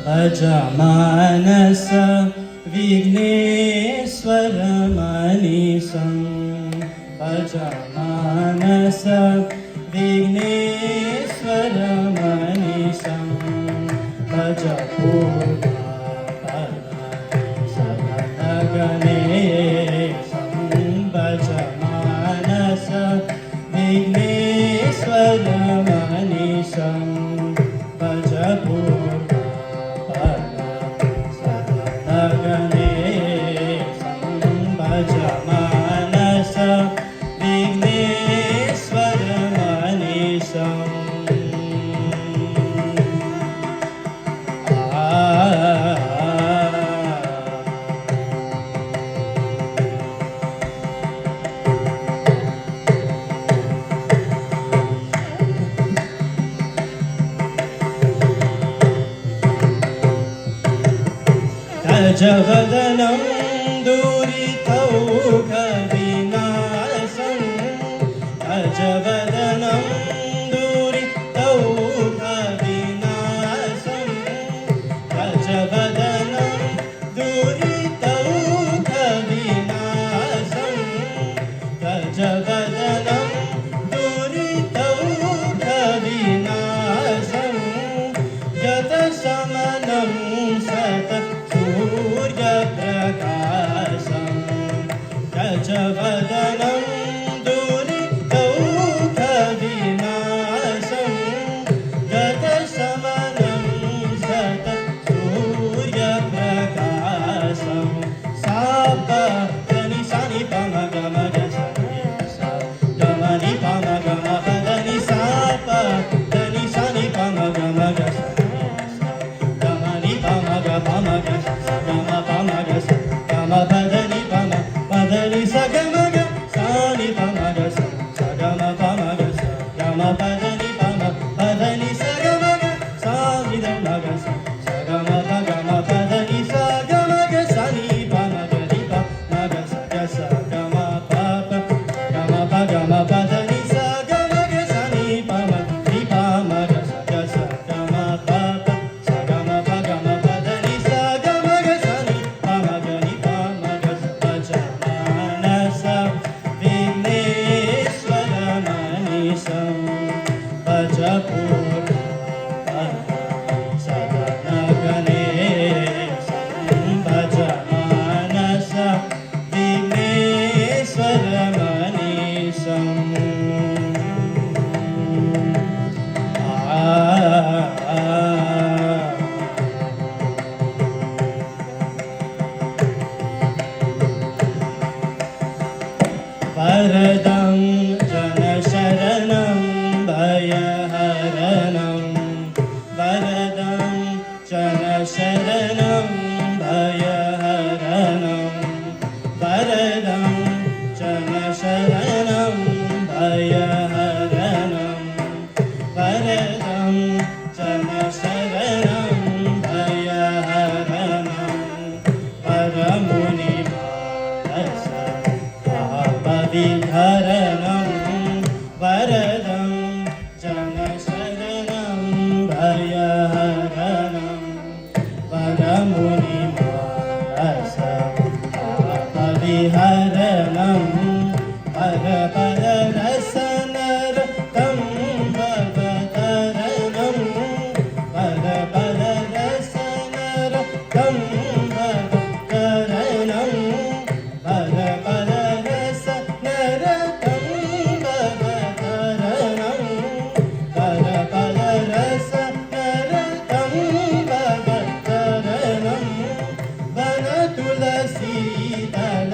भज मानस विघ्नेश्वरमनिशं भज मानस विघ्नेश्वरमनिशं भज पूर्वापरसगणगणेशं भज मानस विघ्नेश्वरमनिशं भज भज मानस विघ्नेश्वरमनिशं गजवदनं दूरितौघविनाशं गजवदनं दूरितौघविनाशं गजवदनं दूरितौघविनाशं गजवदनं दूरितौघविनाशं गतशमनं सूर्यप्रकाशं गजवदनं दूरितौघविनाशं गतशमनं सूर्यप्रकाशं साप దని సని పమ గమ గసని సా గమని పమ గమ పదని సాప దని సని పమ గమ గసని సా గమని పమ గమ గస గమ పమ గస గమ పదని పమ పదని సగమ గ సాని పమ గస సగమ పమ గస గమ పదని పమ పదని సగమ గ సాని ద గస సగమ గమ పదని సగమ గ సని పమ గరి ప గస గస గమ పప గమ ప గమ పదని సగమ గ సని పమ రి పమ గస గస గమ పప సగమ ప గమ పదని సగమ గ సని పమ గరి పమ గస భజ మానస విఘ్నేశ్వరమనిశం భజ పూర్వాపరసగణగణేశం భజ మానస విఘ్నేశ్వరమనిశం वरदं जनशरणं भयहरणं वरदं जनशरणं भयहरणं वरदं जनशरणं भयहरणं वरदं जनशरणं भयहरणं वरमुनिमानस विधरणं वरदं जनशरणं भयहरणं वरमुनिमानस विहरणं वरपररसनरतं भवतरणं वरपररसनरतं भवतरणं तुलसी दल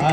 ఆ